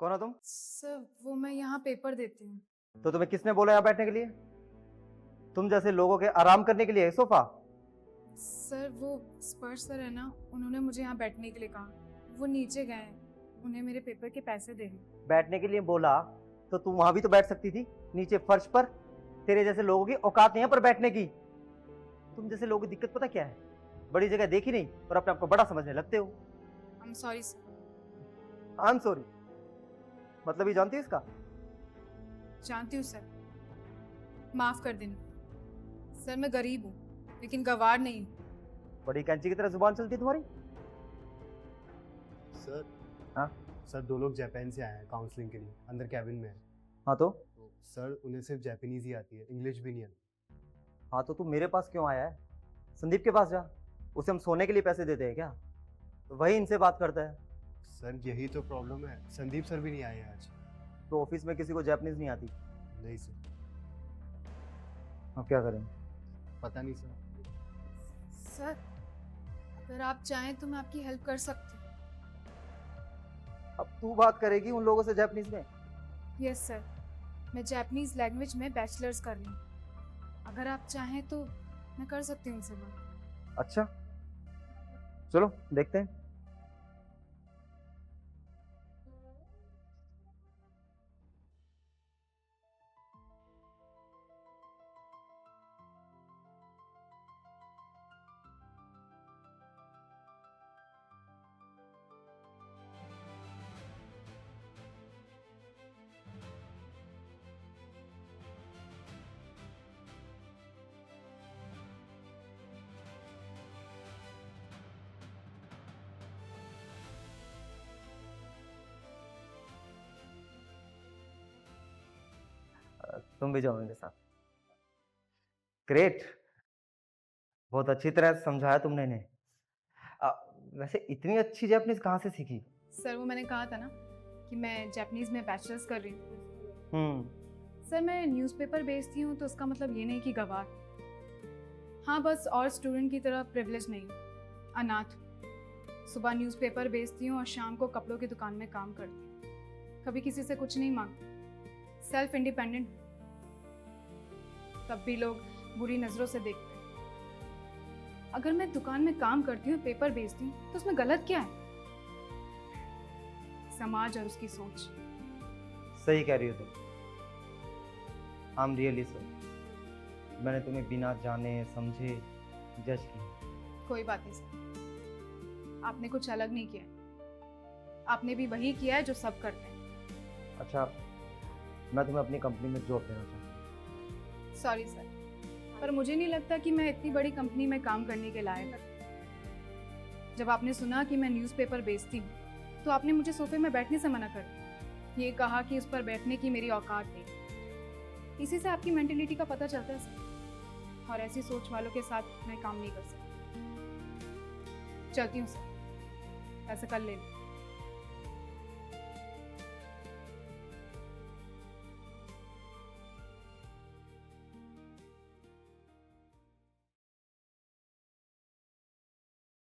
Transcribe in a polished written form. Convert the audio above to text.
कौन हो तुम? सर वो मैं यहाँ पेपर देती हूँ। तो तुम्हें किसने बोला यहाँ बैठने के लिए? तुम जैसे लोगों के आराम करने के लिए है सोफा? सर वो स्पर्श सर है ना, उन्होंने मुझे यहाँ बैठने के लिए कहा। वो नीचे गए हैं, उन्हें मेरे पेपर के पैसे देने। बैठने के लिए बोला तो तुम वहां भी तो बैठ सकती थी, नीचे फर्श पर। तेरे जैसे लोगों की औकात नहीं है पर बैठने की। तुम जैसे लोगों की दिक्कत पता क्या है? बड़ी जगह देखी नहीं और अपने आप को बड़ा समझने लगते हो। I am sorry sir. I am sorry मतलब ही जानती है इसका? जानती हूँ सर, माफ कर देना। सर मैं गरीब हूँ लेकिन गवार नहीं हूँ। बड़ी कैंची की तरह जुबान चलती है तुम्हारी। सर। हाँ? सर 2 लोग जापान से आए हैं काउंसलिंग के लिए, अंदर कैबिन में है। हाँ तो सर उन्हें सिर्फ जापानीज ही आती है, इंग्लिश भी नहीं आती। हाँ तो तू मेरे पास क्यों आया है? संदीप के पास जा, उसे हम सोने के लिए पैसे देते हैं क्या? तो वही इनसे बात करता है। सर यही तो प्रॉब्लम है, संदीप सर भी नहीं आए हैं आज। तो ऑफिस में किसी को जापानीज नहीं आती? नहीं सर। अब क्या करें? पता नहीं सर। सर अगर आप चाहें तो मैं आपकी हेल्प कर सकती हूँ। अब तू बात करेगी उन लोगों से जापानीज में? यस सर, मैं जापानीज लैंग्वेज में बैचलर्स कर रही हूँ। अगर आप चाहें तो मैं कर सकती हूँ उनसे बात। अच्छा चलो देखते हैं। तुम भी जाओ मेरे साथ। ग्रेट, बहुत अच्छी तरह समझाया तुमने इन्हें। वैसे इतनी अच्छी जापानीज कहाँ से सीखी? सर वो मैंने कहा था ना कि मैं जापानीज में बैचलर्स कर रही हूँ। हम्म। सर मैं न्यूज़पेपर बेचती हूँ तो उसका मतलब ये नहीं कि गवार। हाँ बस और स्टूडेंट की तरह प्रिविलेज नहीं हूँ, अनाथ हूँ। सुबह न्यूज़पेपर बेचती हूँ और शाम को कपड़ों की दुकान में काम करती हूँ। कभी किसी से कुछ नहीं मांगती, सेल्फ इंडिपेंडेंट। तब भी लोग बुरी नज़रों से देखते हैं। अगर मैं दुकान में काम करती हूँ, पेपर बेचती हूँ, तो उसमें गलत क्या है? समाज और उसकी सोच। सही कह रही हो तुम। आई एम रियली सॉरी, मैंने तुम्हें बिना जाने समझे जज किया। कोई बात नहीं सर, आपने कुछ अलग नहीं किया है। आपने भी वही किया है जो सब करते हैं। अच्छा, मैं तुम्हें अपनी कंपनी में जॉब देना चाहता हूँ। सॉरी सर, पर मुझे नहीं लगता कि मैं इतनी बड़ी कंपनी में काम करने के लायक हूँ। जब आपने सुना कि मैं न्यूज़पेपर बेचती हूँ तो आपने मुझे सोफे में बैठने से मना कर दिया। ये कहा कि उस पर बैठने की मेरी औकात नहीं। इसी से आपकी मेंटेलिटी का पता चलता है सर, और ऐसी सोच वालों के साथ मैं काम नहीं कर सकती। चलती हूँ सर, पैसे कल ले लो।